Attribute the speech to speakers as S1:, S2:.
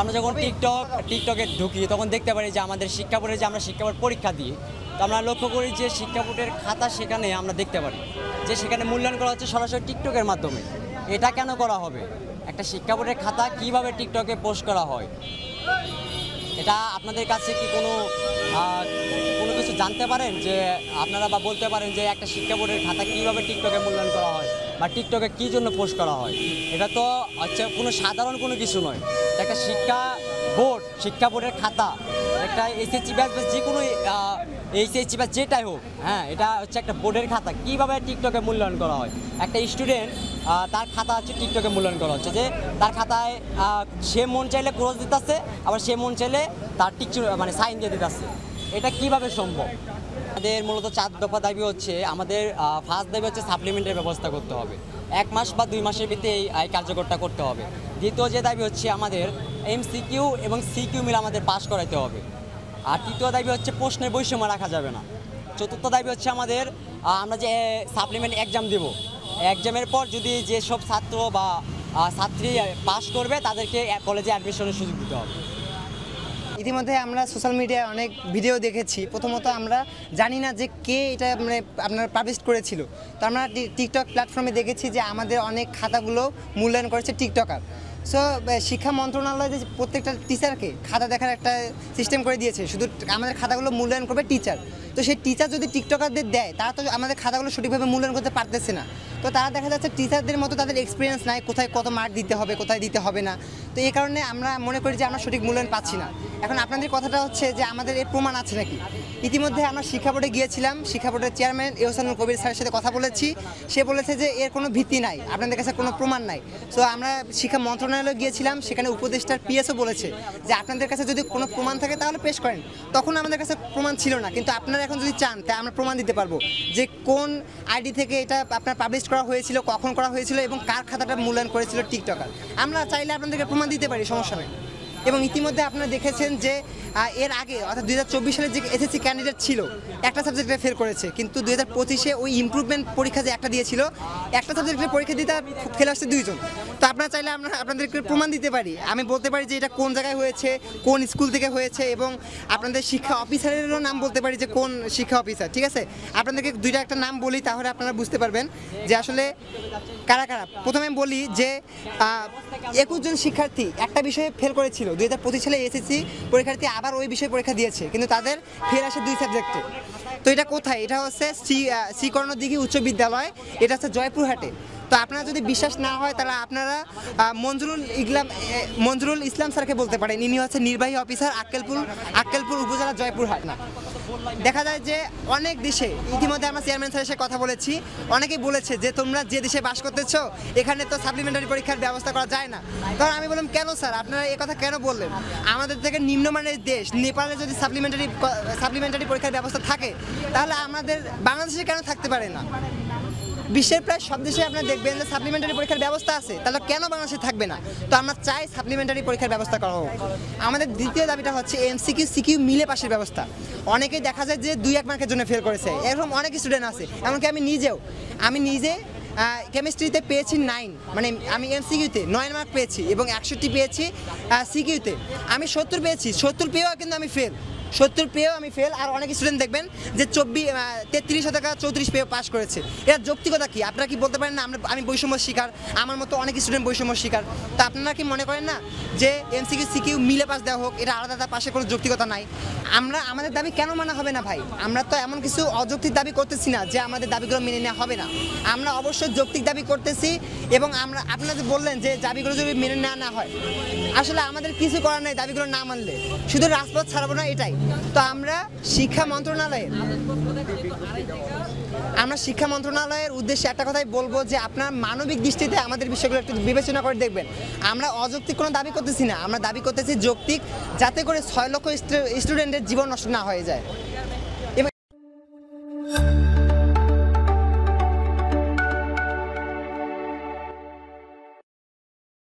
S1: আমরা যখন টিকটকে ঢুকি তখন দেখতে পারি যে আমাদের শিক্ষা বোর্ডে যে আমরা শিক্ষা বোর্ড পরীক্ষা দিই, তো আমরা লক্ষ্য করি যে শিক্ষা বোর্ডের খাতা সেখানে আমরা দেখতে পারি যে সেখানে মূল্যায়ন করা হচ্ছে সরাসরি টিকটকের মাধ্যমে। এটা কেন করা হবে? একটা শিক্ষা বোর্ডের খাতা কিভাবে টিকটকে পোস্ট করা হয়, এটা আপনাদের কাছে কি কোনো কিছু জানতে পারেন যে আপনারা বা বলতে পারেন যে একটা শিক্ষা বোর্ডের খাতা কীভাবে টিকটকে মূল্যায়ন করা হয় বা টিকটকে কী জন্য পোস্ট করা হয়? এটা তো হচ্ছে কোনো সাধারণ কোনো কিছু নয়। একটা শিক্ষা বোর্ডের খাতা, একটা এসএসসি ব্যাচ বা যে কোনো এইচএসসি ব্যাচ যেটাই হোক, হ্যাঁ, এটা হচ্ছে একটা বোর্ডের খাতা। কীভাবে টিকটকে মূল্যায়ন করা হয়? একটা স্টুডেন্ট তার খাতা হচ্ছে টিকটকে মূল্যায়ন করা হচ্ছে যে তার খাতায় সে মন চাইলে ক্রস দিতেছে, আবার সে মন চাইলে তার মানে সাইন দিয়ে দিতেছে। এটা কিভাবে সম্ভব? আমাদের মূলত 4 দফা দাবি হচ্ছে, আমাদের ফার্স্ট দাবি হচ্ছে সাপ্লিমেন্টের ব্যবস্থা করতে হবে, 1 মাস বা 2 মাসের ভিতরে এই কার্যকরটা করতে হবে। দ্বিতীয় যে দাবি হচ্ছে আমাদের এমসিকিউ এবং সিকিউ মিলে আমাদের পাস করাইতে হবে। আর তৃতীয় দাবি হচ্ছে প্রশ্নের বৈষম্য রাখা যাবে না। চতুর্থ দাবি হচ্ছে আমাদের আমরা যে সাপ্লিমেন্ট এক্সাম দেব, এক্সামের পর যদি যেসব ছাত্র বা ছাত্রী পাস করবে তাদেরকে কলেজে অ্যাডমিশনের সুযোগ দিতে হবে।
S2: ইতিমধ্যে আমরা সোশ্যাল মিডিয়ায় অনেক ভিডিও দেখেছি। প্রথমত আমরা জানি না যে কে এটা মানে আপনারা পাবলিশ করেছিল। তো আমরা টিকটক প্ল্যাটফর্মে দেখেছি যে আমাদের অনেক খাতাগুলো মূল্যায়ন করেছে টিকটকার। সো শিক্ষা মন্ত্রণালয় যে প্রত্যেকটা টিচারকে খাতা দেখার একটা সিস্টেম করে দিয়েছে, শুধু আমাদের খাতাগুলো মূল্যায়ন করবে টিচার। তো সেই টিচার যদি টিকটকারদের দেয়, তারা তো আমাদের খাতাগুলো সঠিকভাবে মূল্যায়ন করতে পারতেছে না। তো তারা দেখা যাচ্ছে টিচারদের মতো তাদের এক্সপিরিয়েন্স নাই, কোথায় কত মার্ক দিতে হবে, কোথায় দিতে হবে না। তো এই কারণে আমরা মনে করি যে আমরা সঠিক মূল্যায়ন পাচ্ছি না। এখন আপনাদের কথাটা হচ্ছে যে আমাদের এর প্রমাণ আছে নাকি? ইতিমধ্যে আমরা শিক্ষা বোর্ডে গিয়েছিলাম, শিক্ষা বোর্ডের চেয়ারম্যান এহসানুল কবির স্যারের সাথে কথা বলেছি। সে বলেছে যে এর কোনো ভিত্তি নাই, আপনাদের কাছে কোনো প্রমাণ নাই। সো আমরা শিক্ষা মন্ত্রণালয়ে গিয়েছিলাম, সেখানে উপদেষ্টার পিএসও বলেছে যে আপনাদের কাছে যদি কোনো প্রমাণ থাকে তাহলে পেশ করেন। তখন আমাদের কাছে প্রমাণ ছিল না, কিন্তু আপনারা এখন যদি চান তাই আমরা প্রমাণ দিতে পারবো যে কোন আইডি থেকে এটা আপনার পাবলিশ করা হয়েছিল, কখন করা হয়েছিল এবং কার খাতাটা মূল্যায়ন করেছিল টিকটকার। আমরা চাইলে আপনাদেরকে প্রমাণ দিতে পারি, সমস্যা নেই। এবং ইতিমধ্যে আপনারা দেখেছেন যে এর আগে অর্থাৎ 2024 সালে যে এসএসসি ক্যান্ডিডেট ছিল একটা সাবজেক্টে ফেল করেছে, কিন্তু 2025-এ ওই ইমপ্রুভমেন্ট পরীক্ষা যে একটা দিয়েছিল, একটা সাবজেক্টের পরীক্ষা দিতে ফেল আসছে 2 জন। তো আপনারা চাইলে আমরা আপনাদেরকে প্রমাণ দিতে পারি, আমি বলতে পারি যে এটা কোন জায়গায় হয়েছে, কোন স্কুল থেকে হয়েছে, এবং আপনাদের শিক্ষা অফিসারেরও নাম বলতে পারি যে কোন শিক্ষা অফিসার। ঠিক আছে, আপনাদেরকে দুইটা একটা নাম বলি, তাহলে আপনারা বুঝতে পারবেন যে আসলে কারা কারা। প্রথমে বলি যে 21 জন শিক্ষার্থী একটা বিষয়ে ফেল করেছিল 2025 সালে এসএসসি পরীক্ষার্থী আবার ওই বিষয়ে পরীক্ষা দিয়েছে, কিন্তু তাদের ফেল আসে 2 সাবজেক্টে। তো এটা কোথায়? এটা হচ্ছে শ্রী কর্ণদিঘি উচ্চ বিদ্যালয়, এটা হচ্ছে জয়পুরহাটে। তো আপনারা যদি বিশ্বাস না হয় তাহলে আপনারা মঞ্জুরুল ইসলাম স্যারকে বলতে পারেন, ইনি হচ্ছে নির্বাহী অফিসার আক্কেলপুর উপজেলা জয়পুরহাট। না, দেখা যায় যে অনেক দেশে, ইতিমধ্যে আমরা চেয়ারম্যান স্যারের সাথে কথা বলেছি, অনেকেই বলেছে যে তোমরা যে দেশে বাস করতেছো এখানে তো সাপ্লিমেন্টারি পরীক্ষার ব্যবস্থা করা যায় না। কারণ আমি বললাম কেন স্যার, আপনারা এই কথা কেন বললেন? আমাদের থেকে নিম্নমানের দেশ নেপালে যদি সাপ্লিমেন্টারি পরীক্ষার ব্যবস্থা থাকে, তাহলে আমাদের বাংলাদেশে কেন থাকতে পারে না? বিশ্বের প্রায় সব দেশে আপনারা দেখবেন যে সাপ্লিমেন্টারি পরীক্ষার ব্যবস্থা আছে, তাহলে কেন বাংলাদেশে থাকবে না? তো আমরা চাই সাপ্লিমেন্টারি পরীক্ষার ব্যবস্থা করা হোক। আমাদের দ্বিতীয় দাবিটা হচ্ছে এমসিকিউ সিকিউ মিলে পাশের ব্যবস্থা। অনেকেই দেখা যায় যে 2-1 মার্কের জন্য ফেল করেছে, এরকম অনেক স্টুডেন্ট আছে। এমনকি আমি নিজে কেমিস্ট্রিতে পেয়েছি 9, মানে আমি এমসিকিউতে 9 মার্ক পেয়েছি এবং 61 পেয়েছি সিকিউতে। আমি 70 পেয়েছি, 70 পেয়েও কিন্তু আমি ফেল, 70 পেয়েও আমি ফেল। আর অনেক স্টুডেন্ট দেখবেন যে 33 টাকা 34 পেয়েও পাস করেছে। এটা যৌক্তিকতা কি? আপনারা কি বলতে পারেন না আমি বৈষম্য শিকার, আমার মতো অনেক স্টুডেন্ট বৈষম্য শিকার? তো আপনারা কি মনে করেন না যে এমসিকিউ সিকিউ মিলে পাস দেওয়া হোক, এটা আলাদা পাশে কোনো যৌক্তিকতা নাই? আমাদের দাবি কেন মানা হবে না ভাই? আমরা তো এমন কিছু অযৌক্তিক দাবি করতেছি না যে আমাদের দাবিগুলো মেনে নেওয়া হবে না। আমরা অবশ্যই যৌক্তিক দাবি করতেছি, এবং আপনারা যে বললেন যে দাবিগুলো যদি মেনে নেওয়া না হয়, আসলে আমাদের কিছু করার নেই দাবিগুলো না মানলে, শুধু রাজপথ ছাড়বো না, এটাই। তো আমরা শিক্ষা মন্ত্রণালয়ের উদ্দেশ্যে একটা কথাই বলবো যে আপনার মানবিক দৃষ্টিতে আমাদের বিষয়গুলো একটু বিবেচনা করে দেখবেন। আমরা অযৌক্তিক কোনো দাবি করতেছি না, আমরা দাবি করতেছি যৌক্তিক, যাতে করে 6 লক্ষ স্টুডেন্টের জীবন নষ্ট না হয়ে যায়।